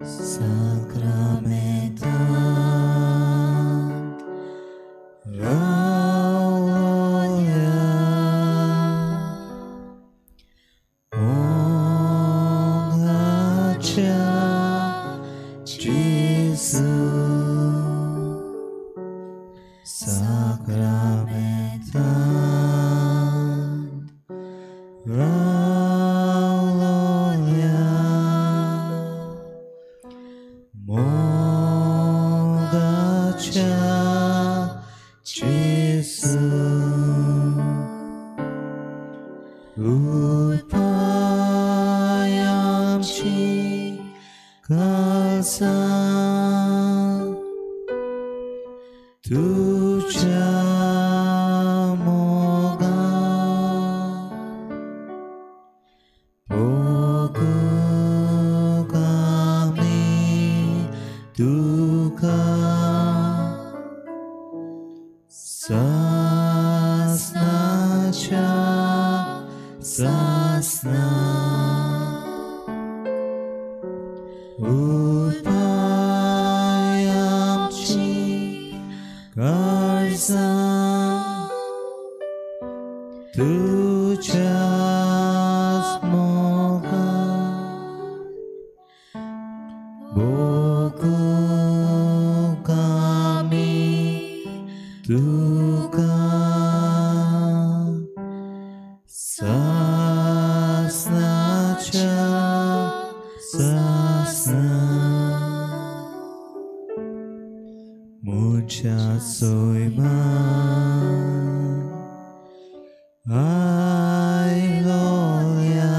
Sacramental Raulia Ongacha Jesus Sacramental Raulia Mongacha Jesus Upayamchi Kalsa Tuja Moga Pogugami Duka Sasnacha Sasna Upayamchi Karsa Tujas Moga Bokugami Duka Sasnacha Sasna Mucha Soiman Ailoya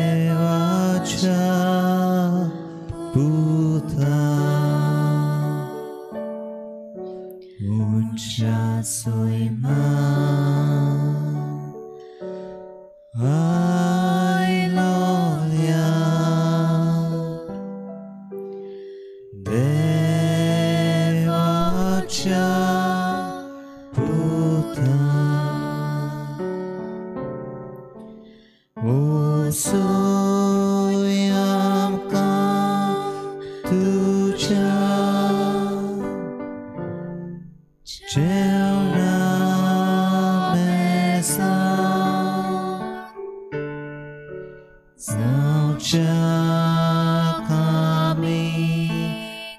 Devacha Buddha Mucha Soiman Ailoya Devacha Buddha Osuyamka Tuja Jeuna Mesa Naucha Kami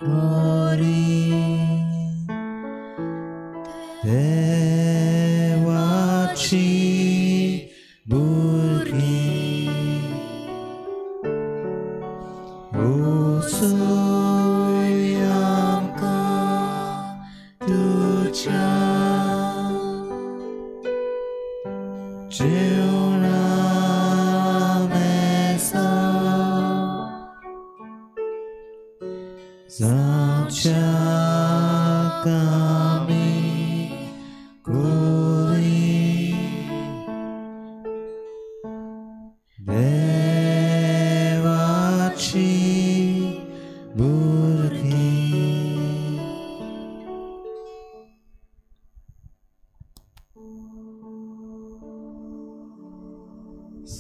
Gori Devachi Burgi Osuyamka Tuja Jeuna Mesa Naucha Kami Gori Devachi Burgi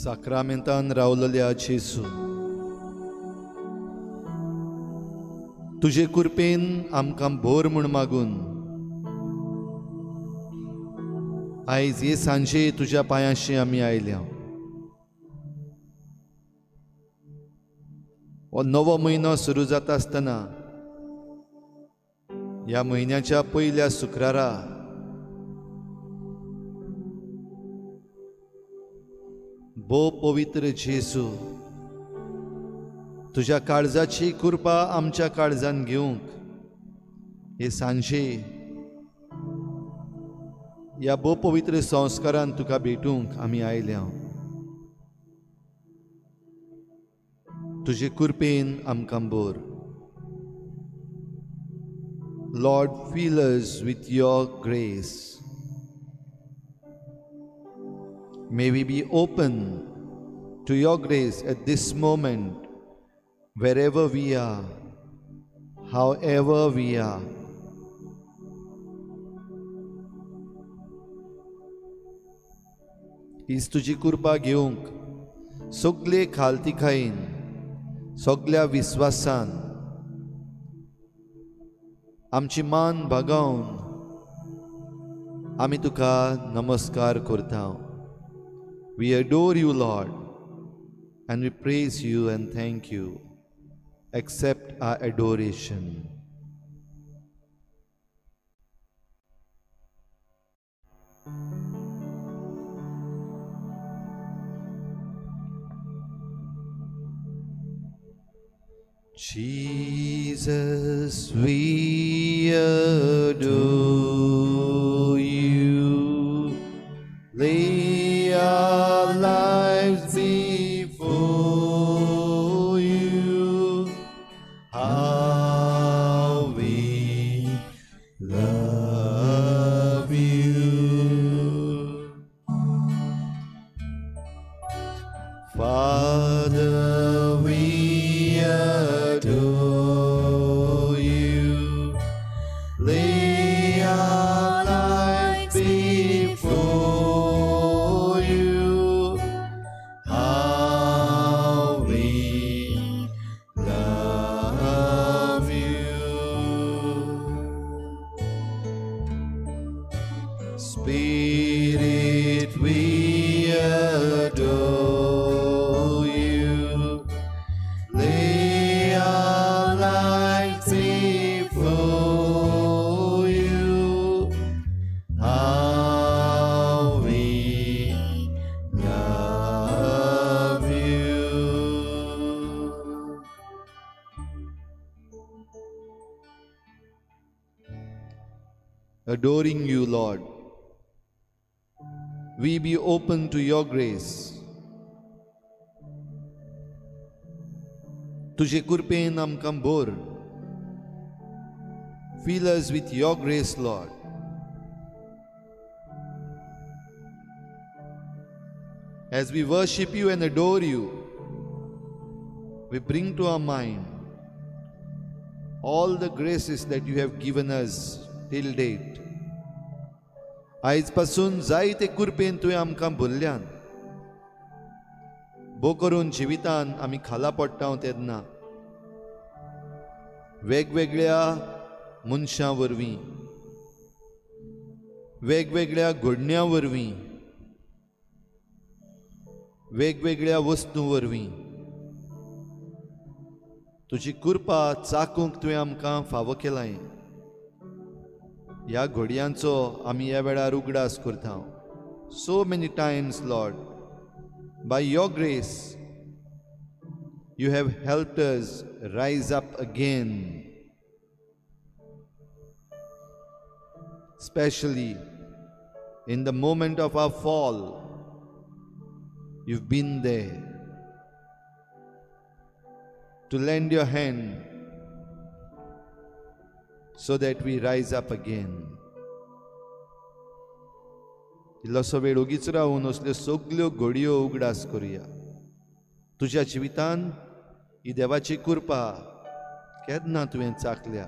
साक्रामेंतान रावलेल्या जेजू तुजे कृपेन आमकां bore म्हूण मागून आयज हे सांजे तुज्या पांयाशी आमी आयल्या हो नवो म्हयनो सुरू जाता आसतना ह्या म्हयन्याच्या पयल्या शुक्रारा भो पवित्र जेजू तुज्या काळजाची कृपा आमच्या काळजान घेवंक हे सांजे ह्या भो पवित्र संस्कारान तुका भेटूंक आमी आयल्या तुजे कृपेन आमकां bore Lord, fill us with your grace. May we be open to your grace at this moment, wherever we are, however we are. हीच तुजी कृपा घेवंक सगळे खालतिकायेन सगळ्या विश्वासान आमची मान भागावन आमी तुका नमस्कार करता. We adore you, Lord, and we praise you and thank you. Accept our adoration. Jesus, we adore you. Lay our lives before you. How we love you. Father, we adore you. Lay our lives before you. How we love you. Spirit, we adore you. Lay our lives before you. How we love you. Adoring you, Lord, we be open to your grace. तुझे कृपेन आमकां भर. Fill us with your grace, Lord. As we worship you and adore you, we bring to our mind all the graces that you have given us till date. आयज पासून जायते कृपेन तुवें आमकां भरल्यान. भोव करून जिवितान आमी खाला पडटा तेन्ना वेगवेगळ्या मनशां वरवीं, वेगवेगळ्या घडण्यां वरवीं, वेगवेगळ्या वस्तू वरवीं तुजी कृपा चाकूंक तुवें आमकां फावो केलां. ह्या घडयांचो आमी ह्या वेळार उगडास करता. So many times, Lord, by your grace, you have helped us rise up again. Especially in the moment of our fall, you've been there to lend your hand so that we rise up again. इल्लोसो वेळ उगीच रावून असल्यो सगल्यो घडयो उगडास करुया. तुज्या जिवितान ही देवाची कृपा केन्ना तुवें चाखल्या.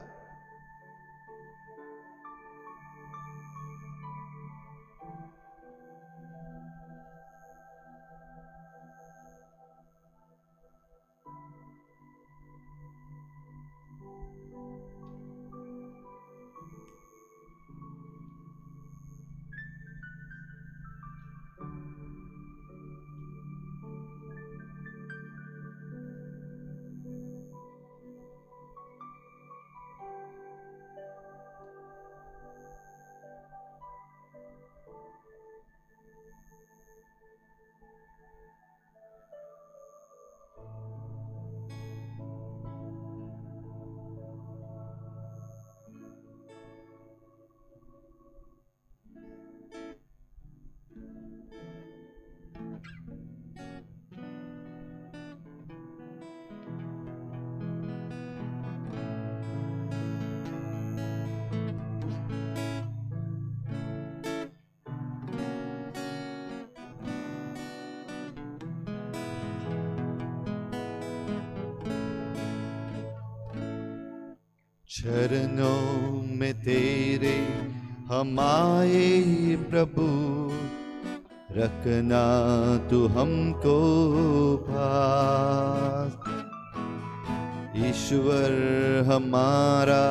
चरणों में तेरे हम आए प्रभु, रखना तू हमको पास। ईश्वर हमारा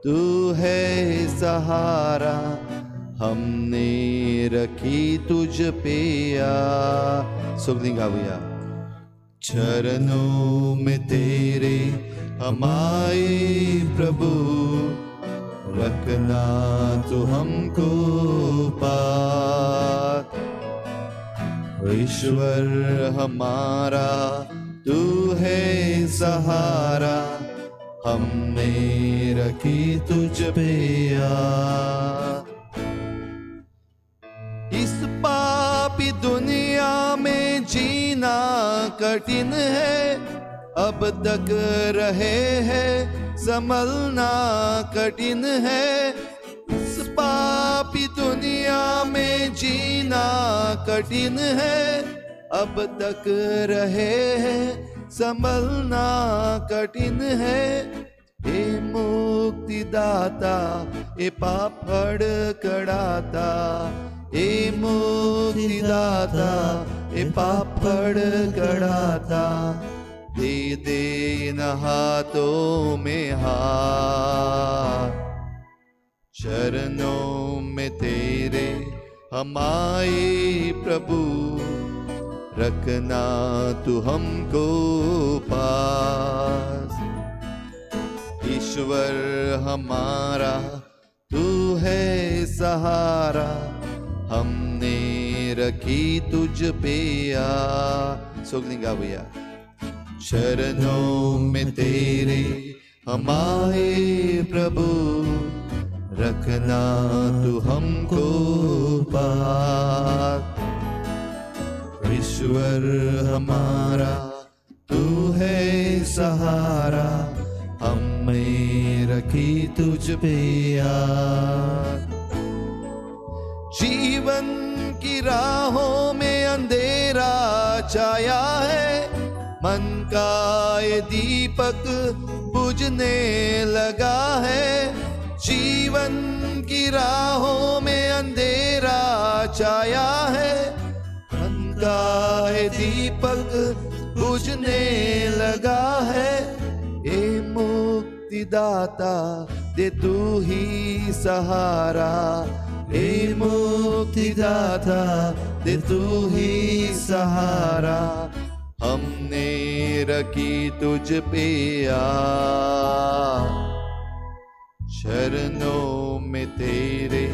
तू है सहारा, हमने रखी तुझ पे आस। सुगंधी गाऊया। चरणों में तेरे हमारे प्रभु, रखना तू हमको पास। ईश्वर हमारा तू है सहारा, हमने रखी तुझ पे आस। इस पापी दुनिया में जीना कठिन है, अब तक रहे हैं संभलना कठिन है। इस पापी दुनिया में जीना कठिन है, अब तक रहे हैं संभलना कठिन है। हे मुक्तिदाता ए पाप कड़ाता, ए मुक्तिदाता ए पाप कड़ाता, दे दे न हाथों में हाथ। चरणों में तेरे हमारे प्रभु, रखना तू हमको पास। ईश्वर हमारा तू है सहारा, हमने रखी तुझ पे आस। सुगंधी गाऊया। चरणों में तेरे हमारे प्रभु, रखना तू हमको पास। ईश्वर हमारा तू है सहारा, हमने रखी तुझ पे आस। जीवन की राहों में अंधेरा छाया है, मन का ये दीपक बुझने लगा है। जीवन की राहों में अंधेरा छाया है, मन का ये दीपक बुझने लगा है। ए मुक्तिदाता दे तू ही सहारा, ए मुक्तिदाता दे तू ही सहारा, हमने रखी तुझ पे आस। चरणों में तेरे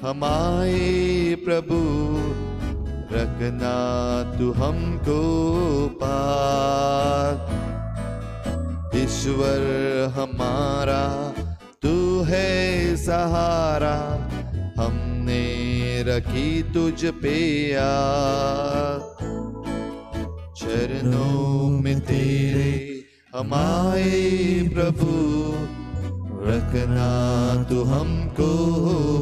हमारे प्रभु, रखना तू हमको पास। ईश्वर हमारा तू है सहारा, हमने रखी तुझ पे आस। चरणों में तेरे हमारे प्रभु, रखना तू हमको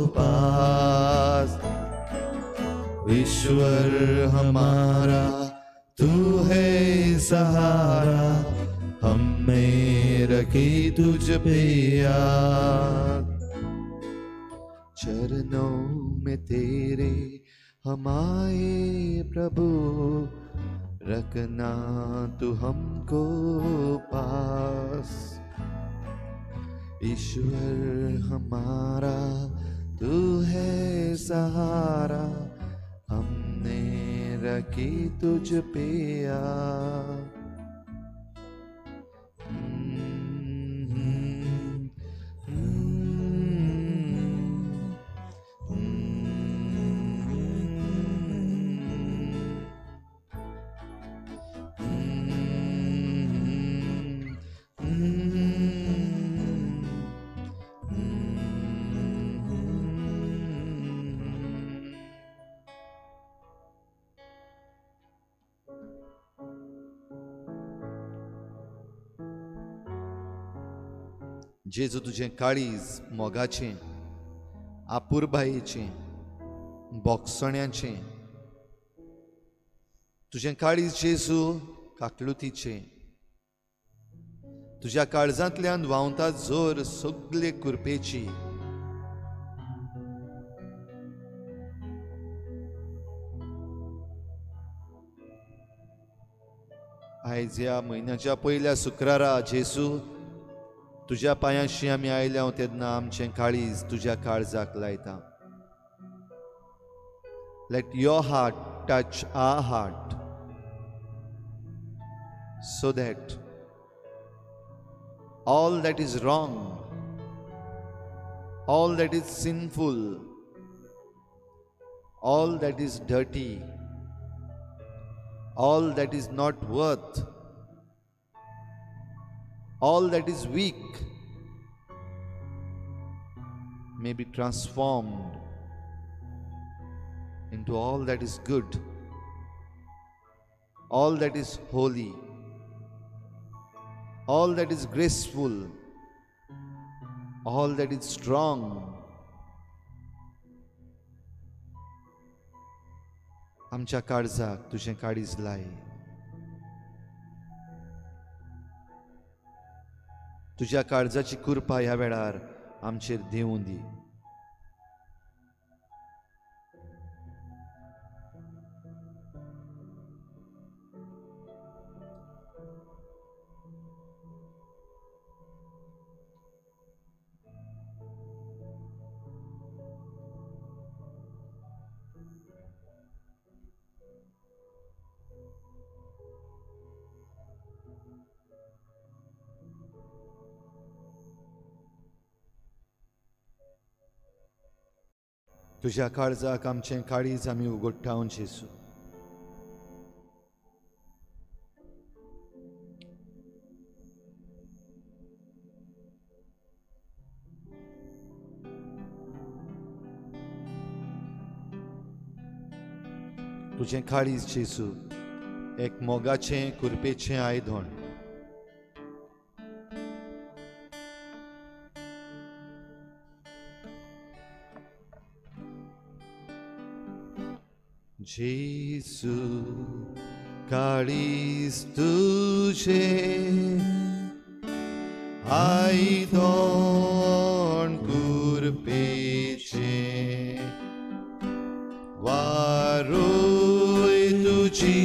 पास। ईश्वर हमारा तू है सहारा, हमने रखी तुझ पे आस। चरणों में तेरे हमारे प्रभु, रखना तू हमको पास। ईश्वर हमारा तू है सहारा, हमने रखी तुझ पे आस। जेजू तुझें काळीज मोगाचें, आपुरबायेचें, बोगसण्याचें, तुझें काळीज जेजू काकलुतीचें, तुझ्या काळजांतल्यान व्हांवता जोर सगळे कुरपेची। आयज ह्या म्हयन्याच्या पयल्या शुक्रारा जेसू तुज्या पांयाशी आमी आयल्या तेन्ना आमचें काळीज तुज्या काळजाक लायता. Let your heart touch our heart so that all that is wrong, all that is sinful, all that is dirty, all that is not worth, all that is weak may be transformed into all that is good, all that is holy, all that is graceful, all that is strong. आमच्या काळजाक तुझें काळीज लाय. तुज्या काळजाची कृपा ह्या वेळार आमचेर दिवूं दी. तुज्या काळजाक आमचें काळीज आमी उगडटाव जेसू. तुजें काळीज जेसू एक मोगाचें कुरपेचें आयदन. जेसू काळीज तुझें आयदन कुरपेचें वारोय तुजी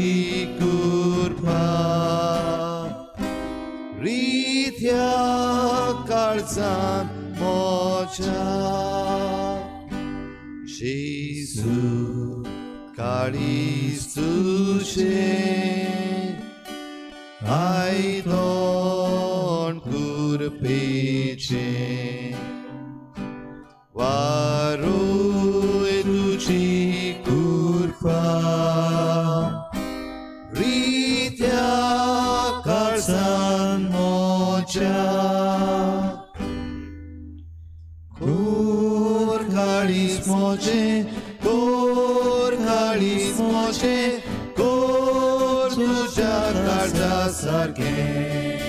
कृपा रित्या काळजान मोच्या. जेसू काळीज तुझें आयदन कुरपेचें वारोय तुजी कृपा रित्या काळजान मोच्या. कोर काळीज मोचें कोर काळीज मोचें कोर तुज्या काळजा सारकें.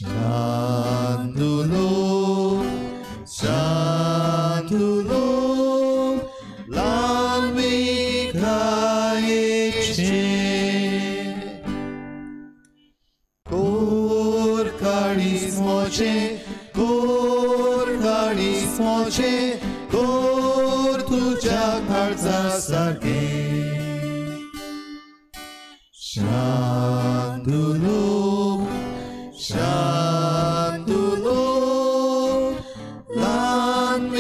शांतुलो शांतुलो लांबीकायेचें कोर काळीज मोचें कोर काळीज मोचें कोर तुज्या काळजा सारकें. शांतुलो शांतुलो लांबीकायेचें.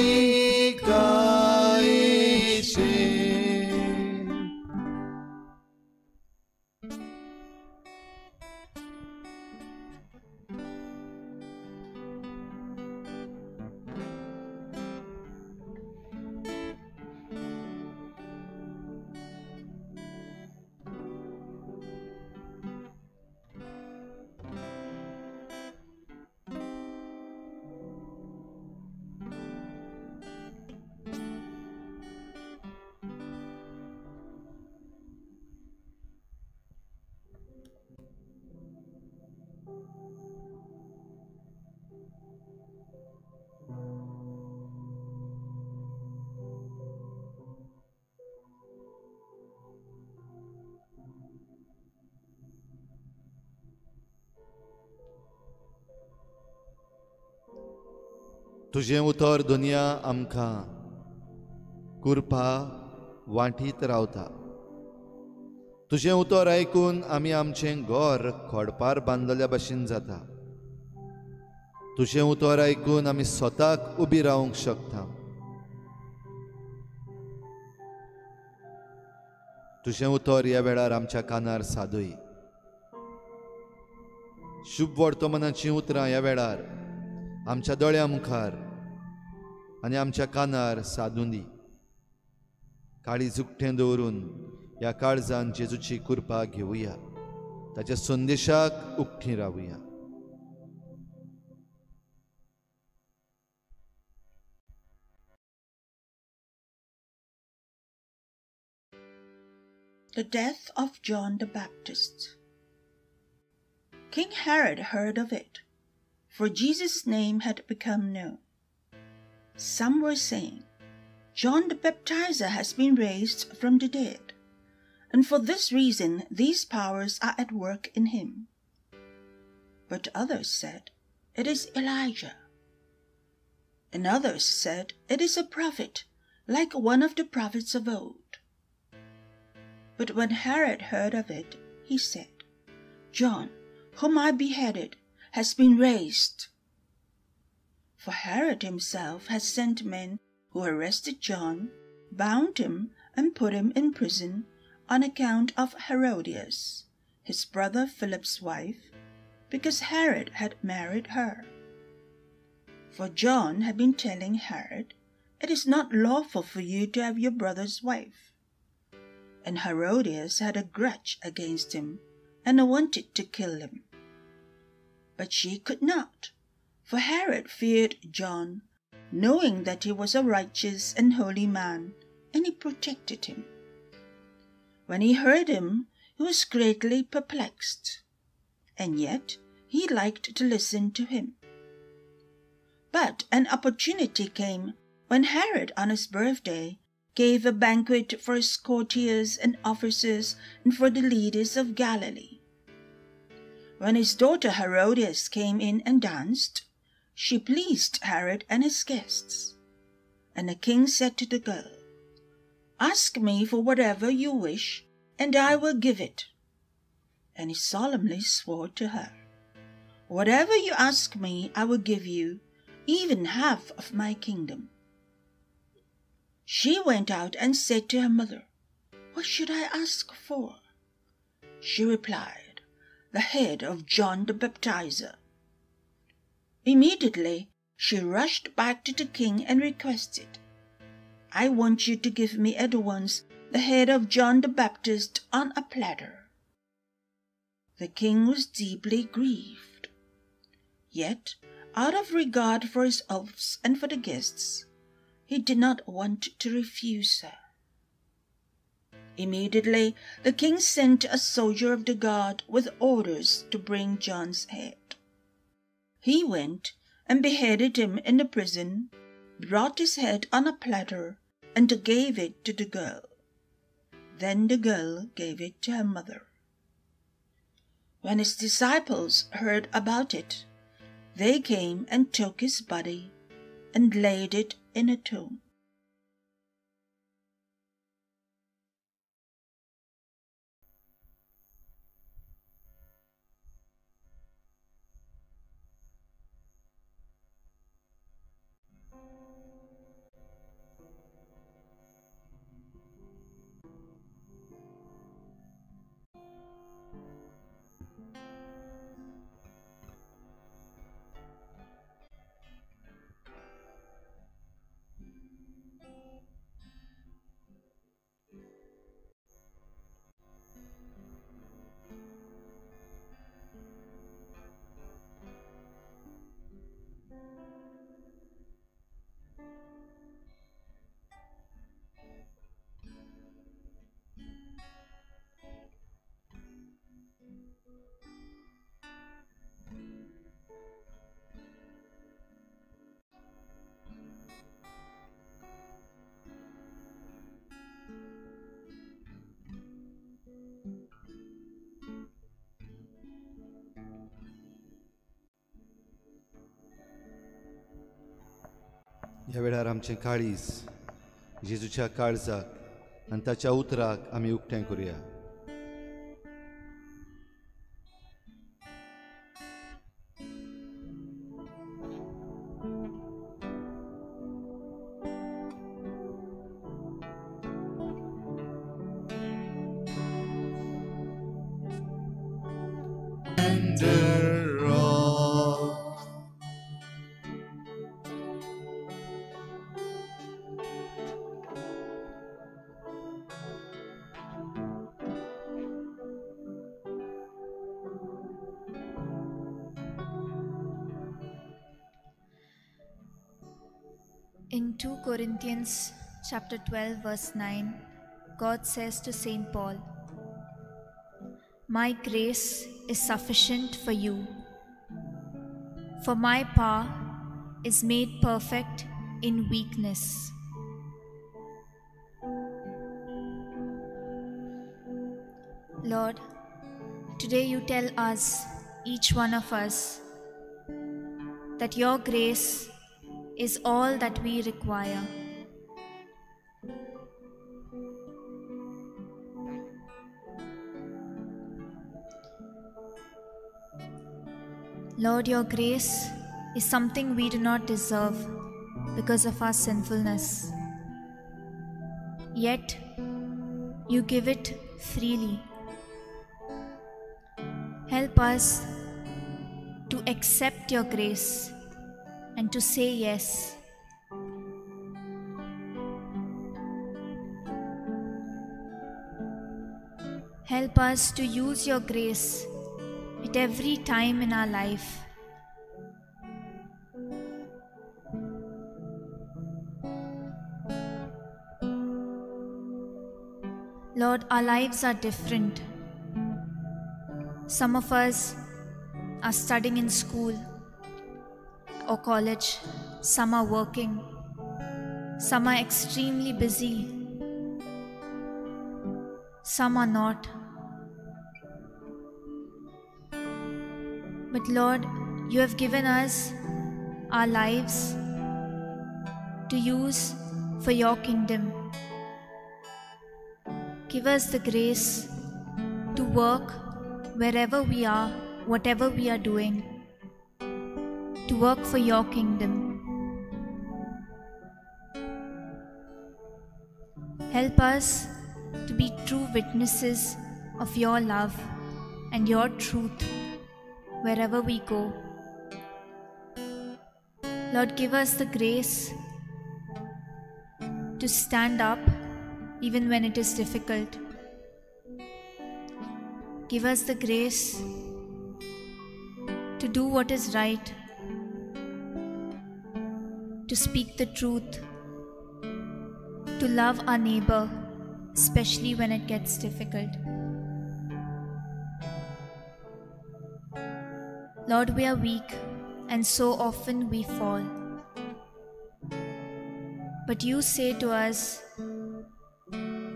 तुजें उतर दुनिया आमकां कृपा वांटीत रावता. तुझें उतर आयकून आमी आमचें घर खोडपार बांदलेल्या भशेन जाता. तुझें उतर आयकून आमी स्वताक उबी रावंक शकता. तुझें उतर ह्या वेळार आमच्या कानार सादूय. शुभ वर्तमानाचीं उतरां ह्या वेळार आमच्या दोळ्या मुखार आनी आमच्या कानार सादून दी. काळीज उक्तें दवरून ह्या काळजान जेजूची कृपा घेवया. ताच्या संदेशाक उक्तीं रावया. The death of John the Baptist. King Herod heard of it, for Jesus' name had become known. Some were saying, John the Baptizer has been raised from the dead, and for this reason these powers are at work in him. But others said, it is Elijah. And others said, it is a prophet, like one of the prophets of old. But when Herod heard of it, he said, John, whom I beheaded, has been raised. For Herod himself has sent men who arrested John, bound him, and put him in prison on account of Herodias, his brother Philip's wife, because Herod had married her. For John had been telling Herod, it is not lawful for you to have your brother's wife. And Herodias had a grudge against him and wanted to kill him. But she could not, for Herod feared John, knowing that he was a righteous and holy man, and he protected him. When he heard him, he was greatly perplexed, and yet he liked to listen to him. But an opportunity came when Herod on his birthday gave a banquet for his courtiers and officers and for the leaders of Galilee. When his daughter Herodias came in and danced, she pleased Herod and his guests. And the king said to the girl, Ask me for whatever you wish, and I will give it. And he solemnly swore to her, Whatever you ask me, I will give you, even half of my kingdom. She went out and said to her mother, What should I ask for? She replied, The head of John the Baptizer. Immediately she rushed back to the king and requested, I want you to give me at once the head of John the Baptist on a platter. The king was deeply grieved. Yet, out of regard for his oaths and for the guests, he did not want to refuse her. Immediately the king sent a soldier of the guard with orders to bring John's head. He went and beheaded him in the prison, brought his head on a platter, and gave it to the girl. Then the girl gave it to her mother. When his disciples heard about it, they came and took his body and laid it in a tomb. ह्या वेळार आमचें काळीज जेजूच्या काळजाक आनी ताच्या उतराक आमी उक्तें करुया. surrender all. In 2 Corinthians chapter 12 verse 9, God says to Saint Paul, "My grace is sufficient for you, for my power is made perfect in weakness." Lord, today you tell us, each one of us, that your grace is all that we require. Lord, your grace is something we do not deserve because of our sinfulness. Yet, you give it freely. Help us to accept your grace and to say yes. Help us to use your grace at every time in our life. Lord, our lives are different. Some of us are studying in school or college, some are working, some are extremely busy, some are not. But Lord, you have given us our lives to use for your kingdom. Give us the grace to work wherever we are, whatever we are doing, to work for your kingdom. Help us to be true witnesses of your love and your truth wherever we go. Lord, give us the grace to stand up even when it is difficult. Give us the grace to do what is right, to speak the truth, to love our neighbor, especially when it gets difficult. Lord, we are weak and so often we fall. But you say to us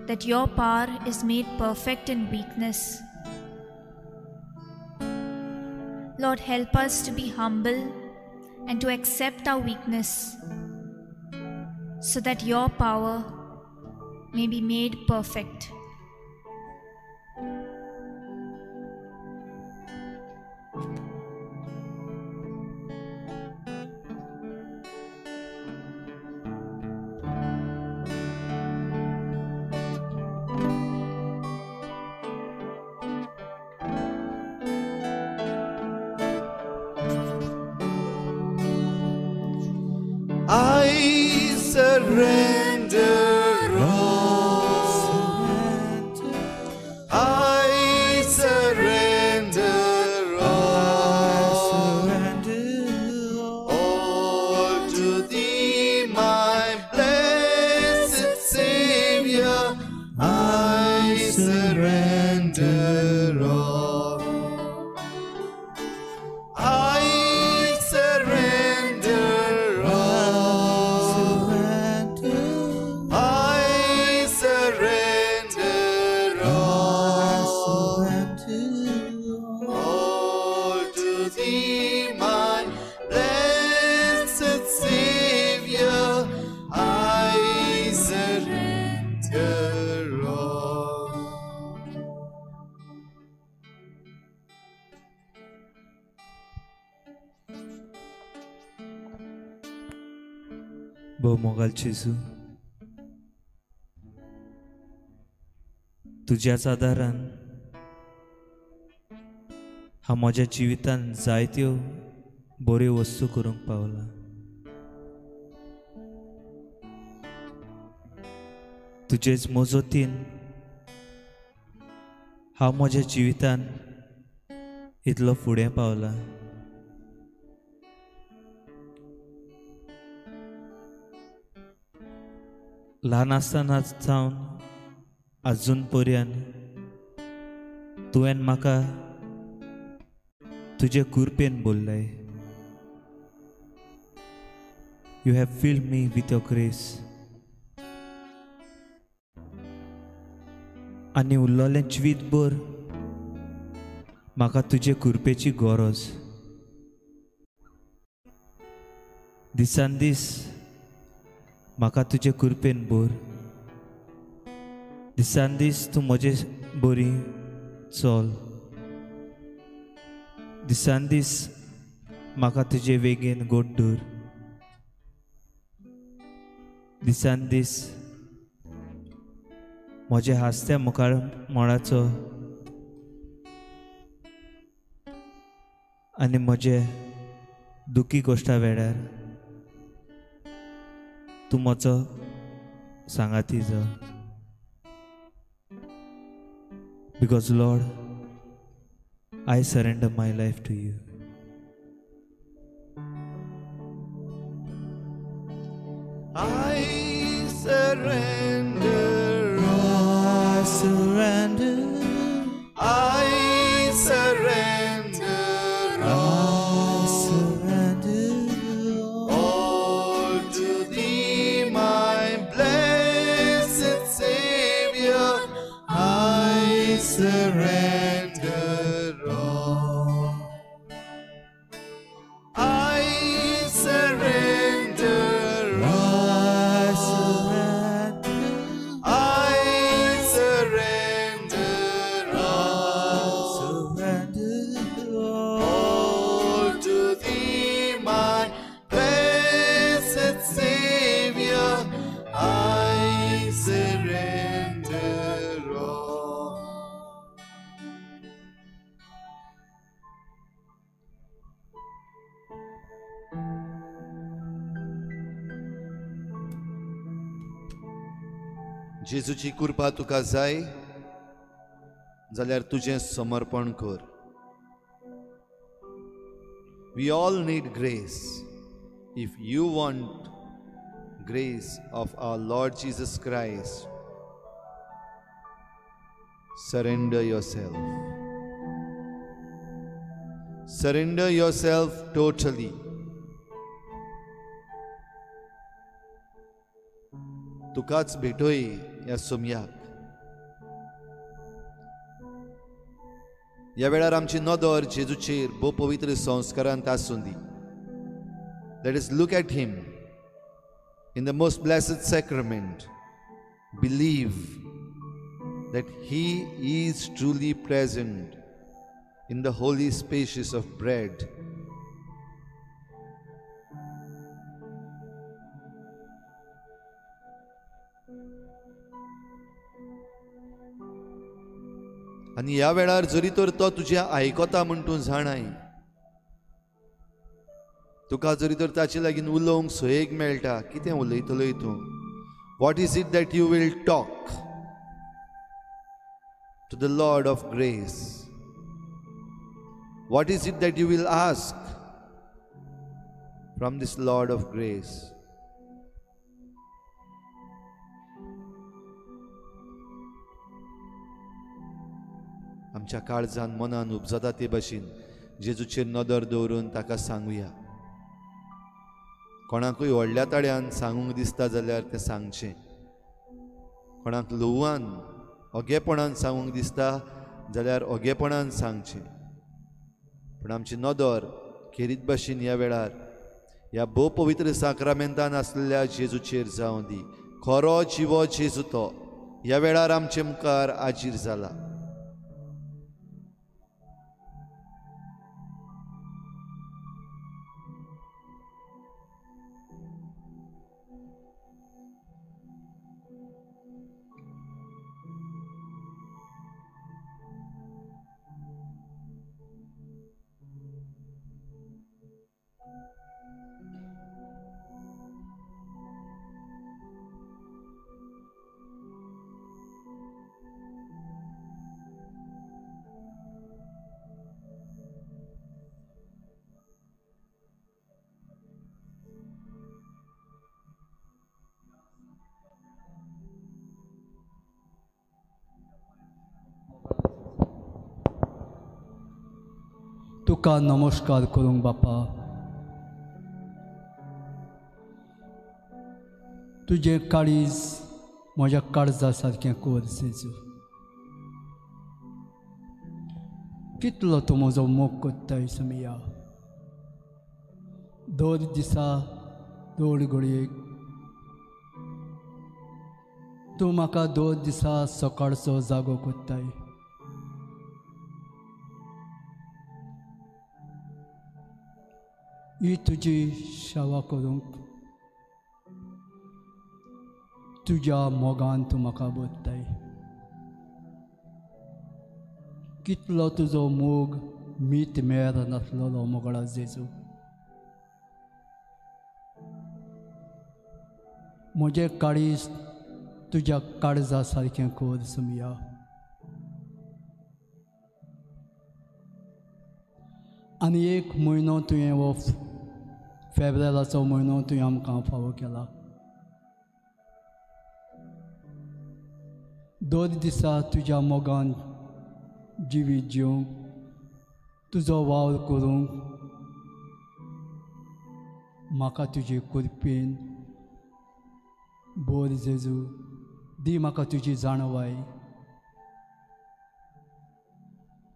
that your power is made perfect in weakness. Lord, help us to be humble and to accept our weakness so that your power may be made perfect. I surrender all. I surrender all. All to thee, my blessed Savior. I surrender all. I surrender all. I surrender all. All to thee, my blessed Savior. I surrender all. बहुमोल जेजू, तुझ्याच आदारान हांव म्हज्या जिवितांत जायत्यो बऱ्यो वस्तू करूंक पावला. तुजेच मोजोतीन हांव म्हज्या जिवितांत इतलो फुडें पावला. ल्हान आसतना जावन आजून पर्यंत तुवें म्हाका तुजे कृपेन भरलय. You have filled me with your grace. आनी उरलोलें जिवीतभर म्हाका तुजे कृपेची गरज. दिसान दीस म्हाका तुजे कृपेन भर. दिसान दीस तूं म्हजे बरी चल. दिसान दीस म्हाका तुजे वेगेन गोड दवर. दिसान दीस म्हज्या हास्त्या मुखार मोळाचो आनी म्हजे दुखी गोश्टा वेळार तूं म्हजो सांगाती जाव. Because Lord, I surrender my life to you. I surrender. I surrender. I surrender. I surrender. All to thee, my blessed Savior. I surrender all. I surrender. I surrender. I surrender all. Surrender All to thee, my blessed Savior. I surrender all. जेजूची कृपा तुका जाय जाल्यार तुजें समर्पण कर. We all need grace. If you want grace of our Lord Jesus Christ, surrender yourself. Surrender yourself totally. तुकाच भेटोय ह्या सोमयाक. ह्या वेळार आमची नदर जेजूचेर भोव पवित्र संस्कारांत आसूं दी. Let us look at him in the most blessed sacrament. Believe that he is truly present in the holy spaces of bread. आनी ह्या वेळार जरी तर तो तुज्या आयकता म्हूण तूं जाणाय, तुका जरी तर ताचे लागीं उलोवंक सोयेक मेळटा, कितें उलयतलोय तूं? What is it that you will talk to the Lord of grace? What is it that you will ask from this Lord of grace? आमच्या काळजान मनान उपजता ते भाशेन जेजूचेर नदर दवरून ताका सांगुया. कोणाकूय व्हडल्या ताळ्यान सांगूंक दिसता जाल्यार तें सांगचें. कोणाक ल्हवान ओगेपणान सांगूंक दिसता जाल्यार ओगेपणान सांगचें. पूण आमची नदर खेरीत भाशेन ह्या वेळार ह्या भोव पवित्र साक्रामेंतान आसलेल्या जेजूचेर जावं दी. खरो जिवो जेजू तो ह्या वेळार आमचे मुखार आजीर जाला. तुका नमस्कार करूंक बापा. तुझे काळीज म्हज्या काळजा सारकें कर जेजू. कितलो तूं म्हजो मोग कोत्ताय समिया. दर दिसा दर घडयेक तूं म्हाका दर दिसा सकाळचो जागो कोत्ताय. ही तुजी सेवा करूंक तुज्या मोगान तूं म्हाका बोधताय. कितलो तुजो मोग मीत मेर नासलोलो मोगळा जेजू. म्हजें काळीज तुज्या काळजा सारकें कर समिया. आनी एक म्हयनो तुवें हो फेब्रुवाराचो म्हयनो तुवें आमकां फावो केला. दर दिसा तुज्या मोगान जिवीत जिवंक तुजो वावर करूंक म्हाका तुजे कृपेन बोर जेजू दी. म्हाका तुजी जाणवाय.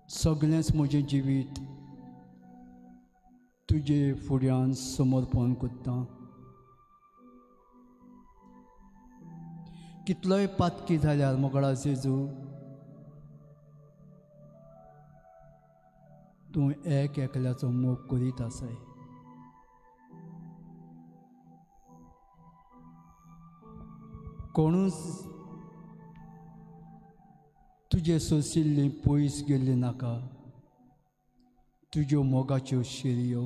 सगळेंच म्हजें जिवीत तुजे फुड्यान समर्पण करता. कितलोय पातकी जाल्यार मोगळा जेजू तूं एक एकल्याचो मोग करीत आसाय. कोणूच तुजे सोसिल्लीं पयस गेल्लीं नाका. तुज्यो मोगाच्यो शेरयो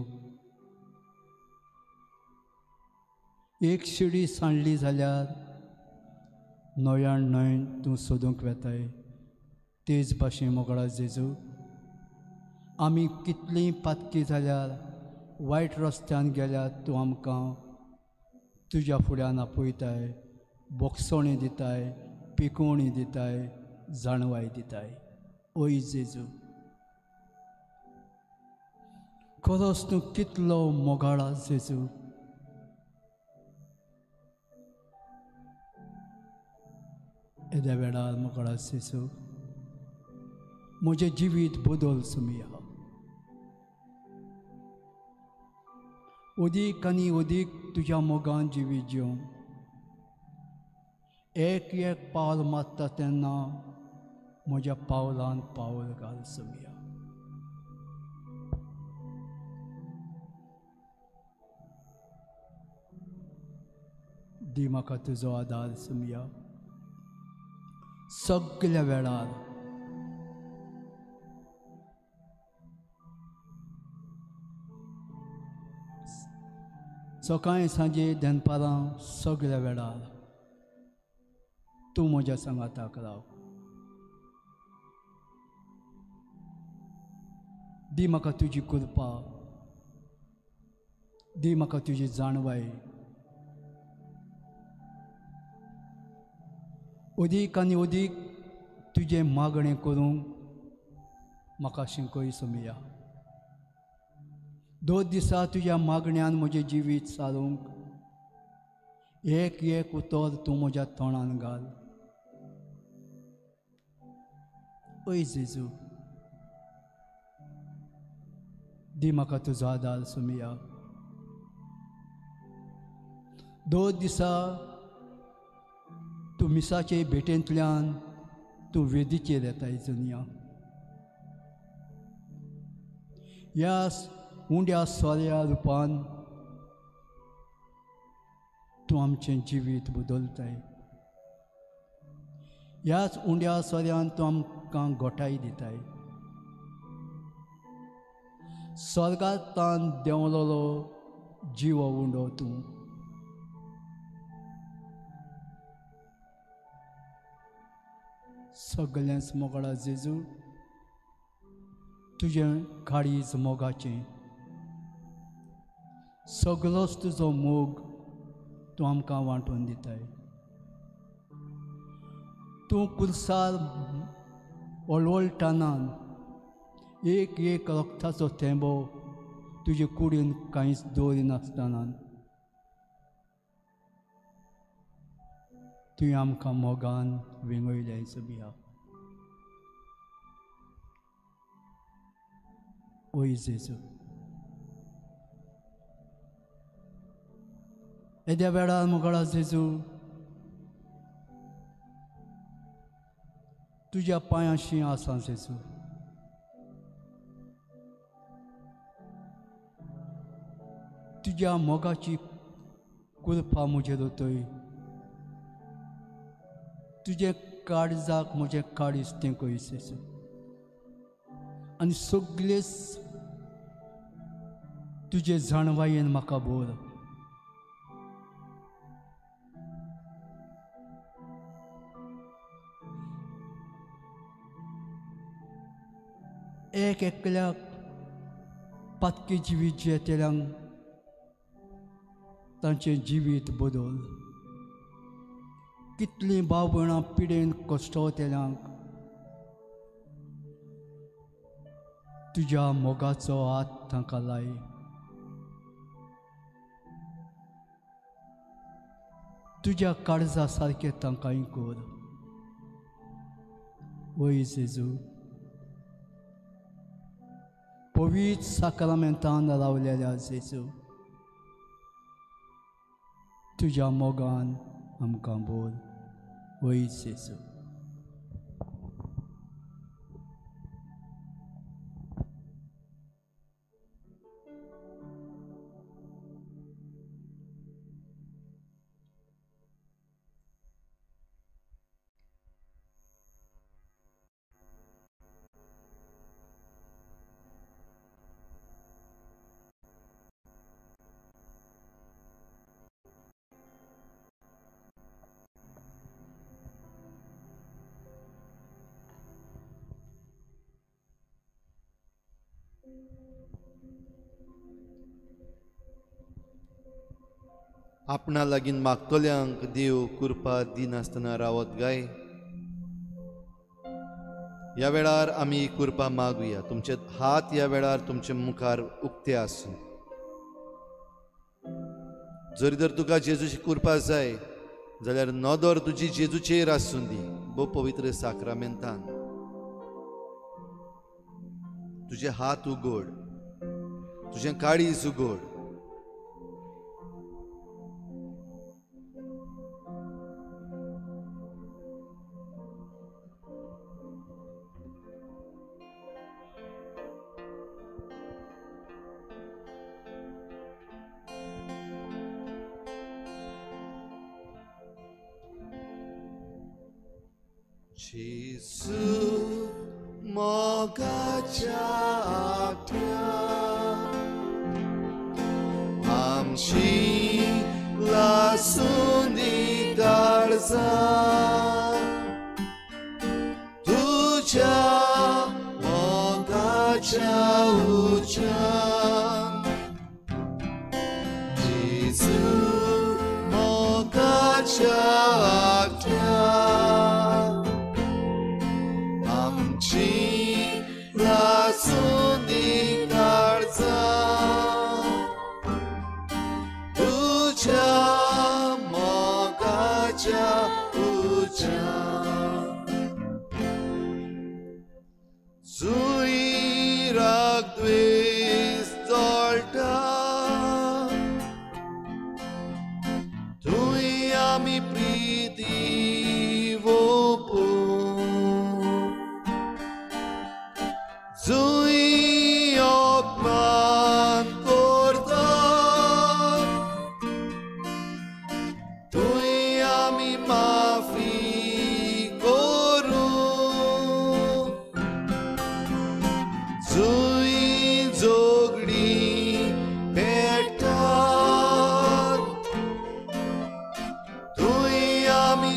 एक शिडी सांडली जाल्यार नव्यान न्हय तूं सोदूंक वेताय. तेच भाशेन मोगळा जेजू आमी कितलीं पातकी जाल्यार वायट रस्त्यान गेल्यार तूं आमकां तुज्या फुड्यान आपयताय. बोगसोणी दिताय, पिकोवणी दिताय, जाणवाय दिताय. ओय जेजू खरोच तूं कितलो मोगाळा जेजू. येद्या वेळार मोगाळा जेजू म्हजें जिवीत बदल समिया. अदीक आनी अदीक तुज्या मोगान जिवीत जिवंक एक एक पावल मारता तेन्ना म्हज्या पावलान पावल घाल समिया. दी म्हाका तुजो आदार समिया. सगळ्या वेळार सकाळीं सांजे दनपारां सगळ्या वेळार तूं म्हज्या सांगाताक राव. दी म्हाका तुजी कृपा. दी म्हाका तुजी जाणवाय. अदीक आनी अदीक तुजें मागणें करूंक म्हाका शिंकय समिया. दर दिसा तुज्या मागण्यान म्हजें जिवीत सारूंक एक एक उतर तूं म्हज्या तोंडान घाल. ओय जेजू दी म्हाका तुजो आदार समिया. दर दिसा तूं मिसाचे भेटेंतल्यान तूं वेदीचेर येताय जुनिया. ह्या उंड्या सोऱ्या रुपान तूं आमचें जिवीत बदलताय. ह्याच उंड्या सोऱ्यान तूं आमकां घोटाय दिताय. स्वर्गांतान देंवलोलो जीव उंडो तूं. सगळेंच मोगळा जेजू तुजें काळीज मोगाचें. सगळोच तुजो मोग तूं आमकां वांटून दिताय. तूं कुर्सार ओळवळटानान एक एक रक्ताचो थेंबो तुजे कुडीन कांयच दवरिनासतना तुवें आमकां मोगान विंगयल्या हेचो बिया. ओय जेजू, येद्या वेळार मुगळा जेजू तुज्या पांयाशी आसा जेजू. तुज्या मोगाची कुल्फा म्हजेर दोतोय. तुजे काळजाक म्हजें काळीज तें कय जेजू. आनी सगळेच तुजे जाणवायेन म्हाका बोर. एक एकल्याक पातकी जिवीत जियेतेल्यांक तांचें जिवीत बदल. कितलीं भाव भयणां पिडेन कश्टवतेल्यांक तुज्या मोगाचो हात तांकां लाय. तुज्या काळजा सारकें तांकांय कर. ओय जेजू, पवित्र साक्रामेंतान रावलेल्या जेजू, तुज्या मोगान आमकां बोल. ओय जेजू. आपणा लागीं मागतल्यांक देव कृपा दिनासतना रावत गाय. ह्या वेळार आमी कृपा मागुया. तुमचे हात ह्या वेळार तुमचे मुखार उक्ते आसूं. जरी तर तुका जेजूची कृपा जाय जाल्यार नदर तुजी जेजूचेर आसूं दी. बो पवित्र साक्रामेंतान तुजे हात उगड, तुजें काळीज उगड. जेजू मोगाच्या आठ्यान आमची लासून दी काळजां. तुज्या मोगाच्या उज्यान जेजू मोगाच्या आठ्यान लासून दी काळजां. तुज्या मोगाच्या उज्यान जुयराक द्वेष जळटा. थंय आमी प्रिती ओपू. जुई अपमान करता. तुई आमी माफी करू. जुई जोगडी पेटात. तुई आमी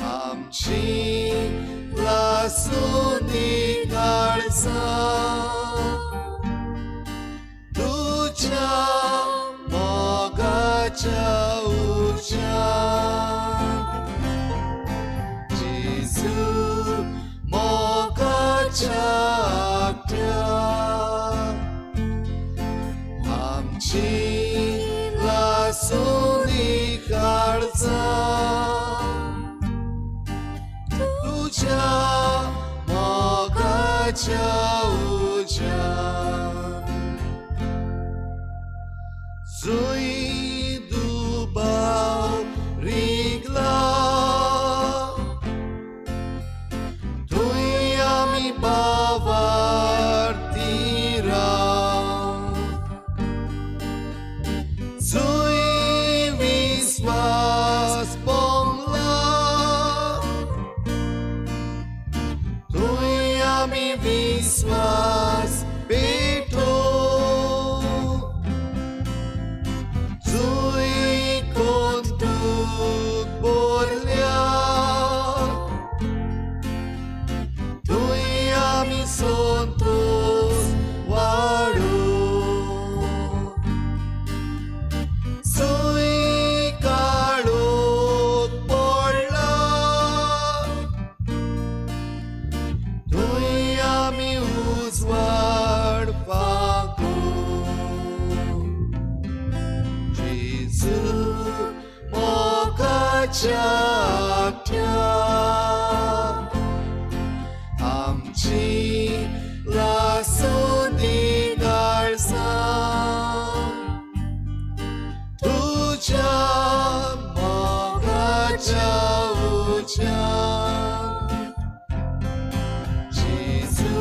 आमची लासूनी काळजा तुझ्या मोगाच्या उज्यात जेजू मोगाच्या आमची लासूनी काळजा तुझ्या मोगाच्या उज्यात जुई दुबाव रिगला तुई आमी बावार्थी राव जुई विश्वास पोंगला तुई आमी विश्वास पेटो जुई कोंतूक बोरल्या तुई आमी संतोष वाडो जुई काळोख पडला तुई आमी उजवाड पाको जेजू मोगाच्या आख्यात आमची लासूनी काळजा तुझ्या मोगाच्या उज्यात जेजू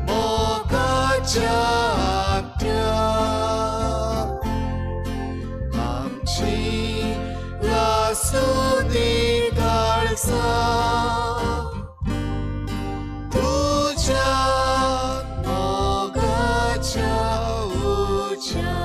मोगाच्या आख्यात आमची लासूनी काळजा तुझ्या मोगाच्या उज्यात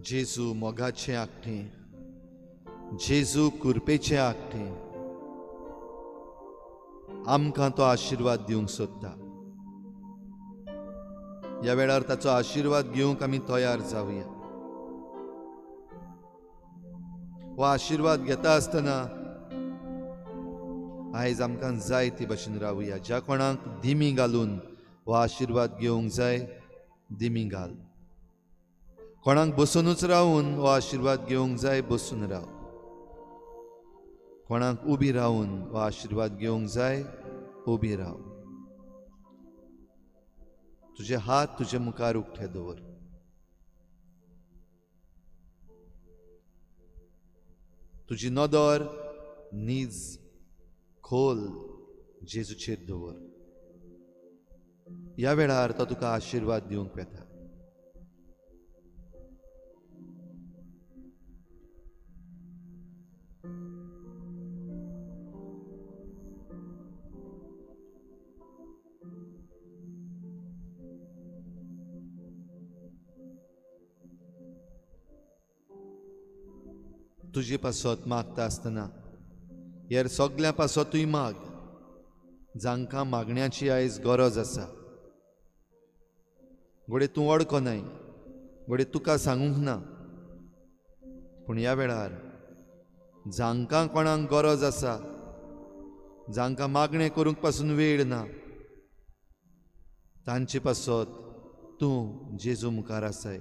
जेजू मोगाचें आखटें जेजू कुरपेचें आखटें आमकां तो आशिर्वाद दिवंक सोदता ह्या वेळार ताचो आशिर्वाद घेवंक आमी तयार जावया हो आशिर्वाद घेता आसतना आयज आमकां जाय ते भशेन रावया ज्या कोणाक दिमी घालून हो आशिर्वाद घेवंक जाय दिमी घाल कोणाक बसूनच रावून हो आशिर्वाद घेवंक जाय बसून राव कोणाक उबी रावून हो आशिर्वाद घेवंक जाय उबी राव तुझे हात तुजे मुखार उक्ते दवर तुजी नदर नीज खोल जेजूचेर दवर ह्या वेळार तो तुका आशिर्वाद दिवंक येता तुजे पासत मागता आसतना हेर सगल्या पासतूय माग जांकां मागण्याची आयज गरज आसा घोडे तूं वडको नाय घोडे तुका सांगूंक ना पूण ह्या वेळार जांकां कोणाक गरज आसा जांकां मागणें करूंक पासून वेळ ना तांचे पासत तूं जेजू मुखार आसाय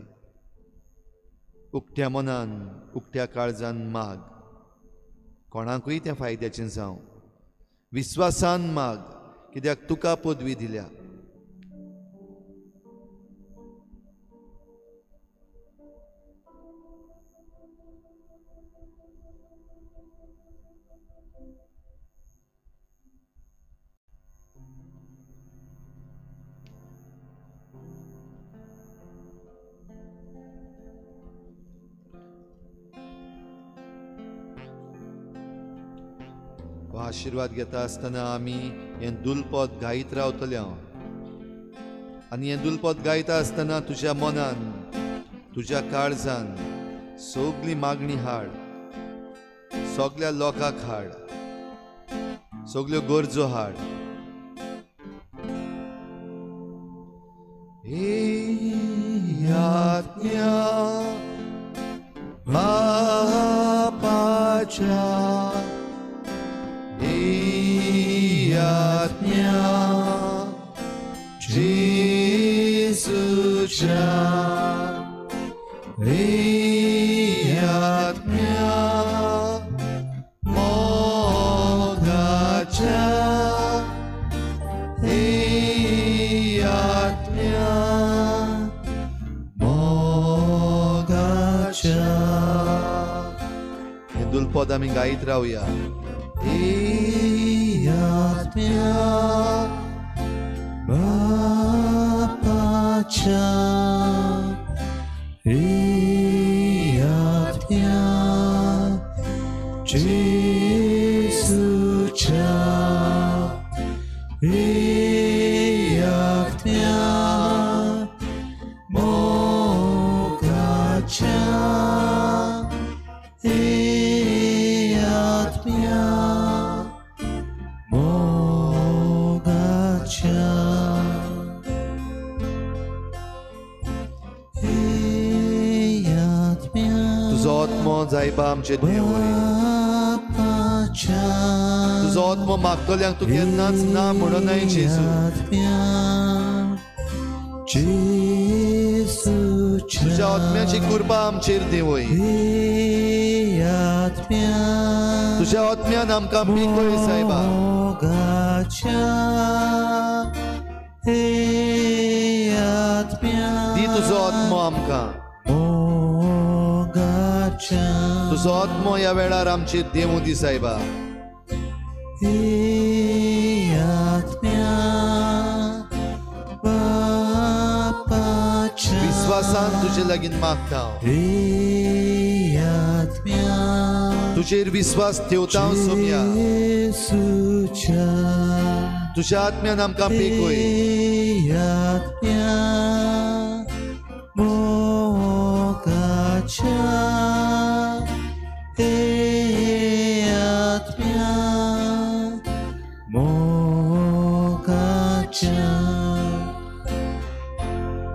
उक्त्या मनान उक्त्या काळजान माग कोणाकूय त्या फायद्याचें जावं विश्वासान माग कित्याक तुका पदवी दिल्या हो आशीर्वाद घेता आसतना आमी हें दुलपद गायत रावतले हांव आनी हें दुलपद गायता आसतना तुज्या मनान तुज्या काळजान सगली मागणी हाड सगल्या लोकांक हाड सगल्यो गरजो हाड आत्म्या बापाच्या आत्म्या जेसूच्या आत्म्या मोगाच्या आत्म्या मोगाच्या हे दुलपद आमी गायत रावया आत्म्या बापाच्या आत्म्या जेसूच्या आत्म्या मोगाच्या आत्म्या मोगाच्या तुजो आत्मो जायबा आमचे देवय तुजो आत्मो मागतल्यांक तूं केन्नाच ना म्हणनाय जेजू तुज्या आत्म्याची कृपा आमचेर देवय तुज्या आत्म्यान आमकां पिकय सायबा दी तुजो आत्मो आमकां तुजो आत्मो ह्या वेळार आमचेर देवूं दी सायबा विश्वासान तुजे लागीं मागता तुजेर विश्वास ठेवता हांव सोम्या तुज्या आत्म्यान आमकां पेकय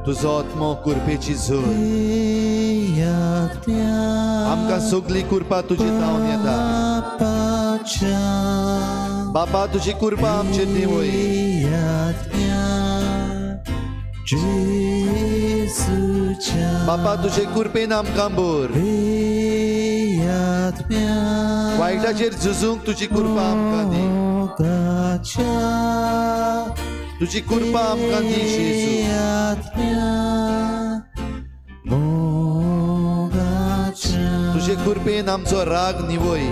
तुजो आत्मो कुरपेची झर आमकां सगली कृपा तुजी जावन येता बापा तुजी कृपा आमचेर देवय बापा तुजे कृपेन आमकां भर वायटाचेर झुजूंक तुजी कृपा आमकां दी तुजी कृपा आमकां दी जेजू तुजे कृपेन आमचो राग निवय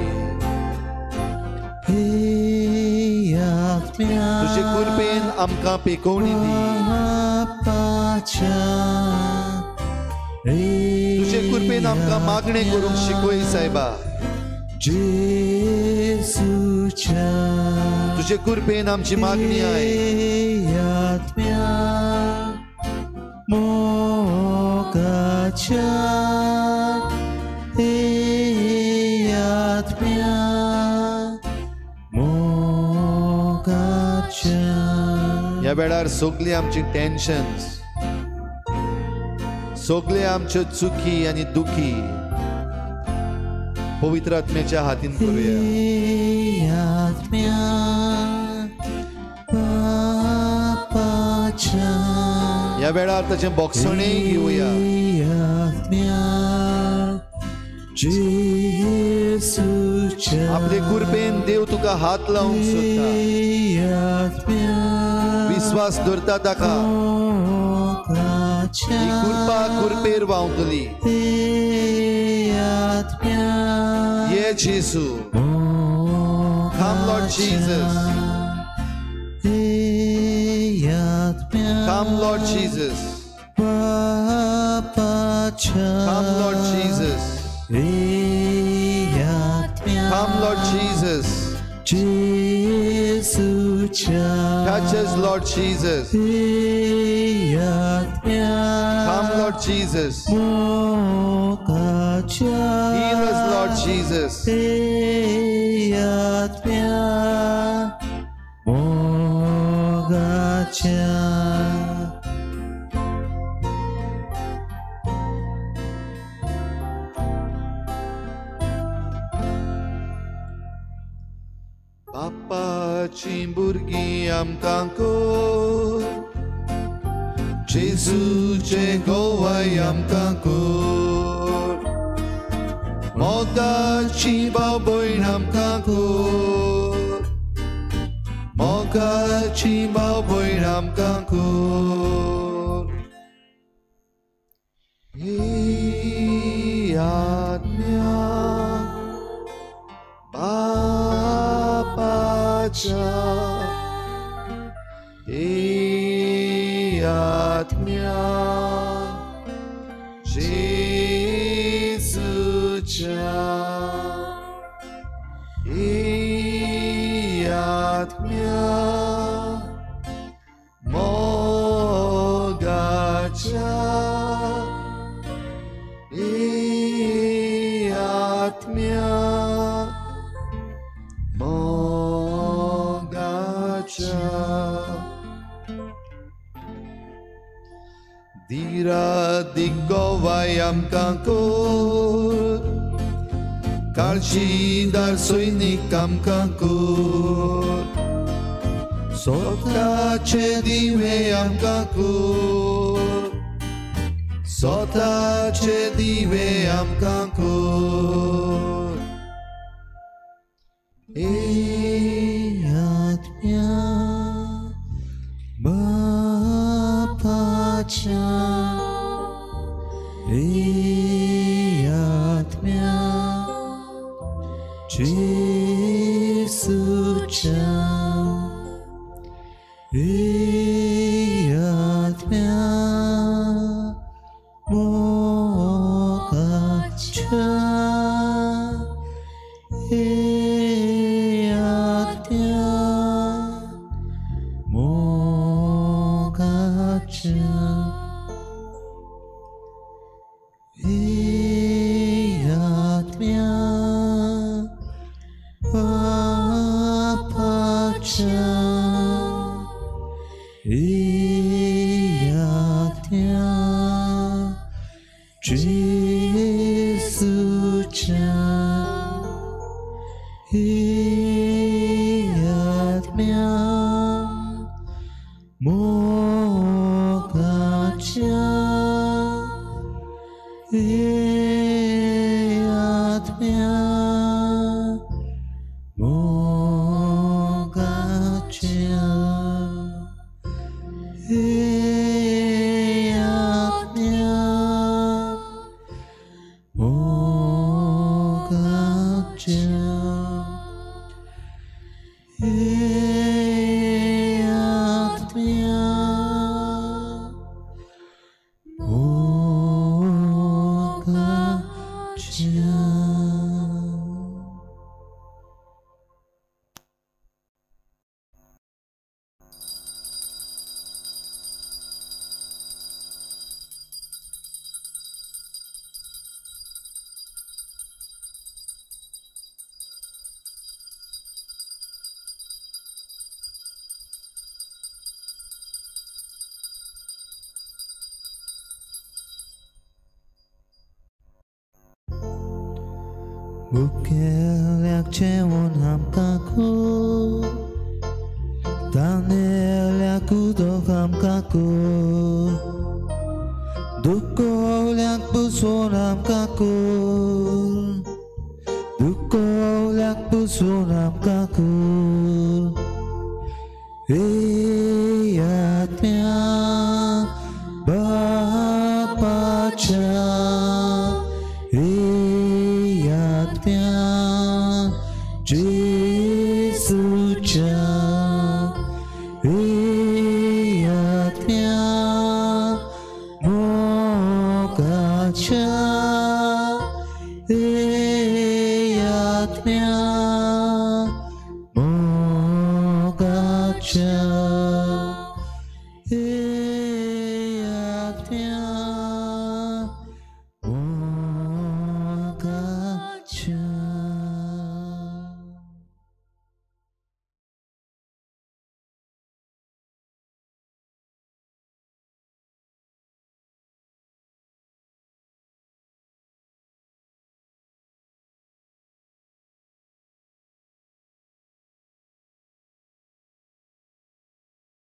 तुजे कृपेन आमकां पेकोवणी दी तुजे कृपेन आमकां मागणें करूंक शिकय सायबा तुजे कृपेन आमची मागणी आय ह्या वेळार सगळी आमची टेन्शन्स सगळे आमच्यो चुकी आनी दुखी पवित्र आत्म्याच्या हातीन करूया ह्या वेळार ताचे बोगसणेय घेवया आपले कृपेन देव तुका हात लावंक सोदता विश्वास दवरता ताका ही कृपा कृपेर व्हांवतली ये जेजू come Lord Jesus come Lord Jesus come Lord Jesus come Lord Jesus Touch us, Lord Jesus. Come, Lord Jesus. Heal us, Lord Jesus. Papa Chimburgi amkanko Jesu Jehovah amkanko Moga Chibaboy amkanko Moga Chibaboy amkanko Atmya Bapacha Atmya Jesucha Atmya Mogacha Atmya Mogacha Dira Digovayam Kankur Karshi Dar Soinikam Kankur Sota Chediveyam Kankur Sota Chediveyam Kankur Atmya Bapacha Atmya Jesucha Atmya Mogacha Bukelyak cewon hamkaku Tanelyak udok hamkaku Dukolyak buson hamkaku Dukolyak buson hamkaku Atmya Bapacha Jesucha Atmya Mogacha Atmya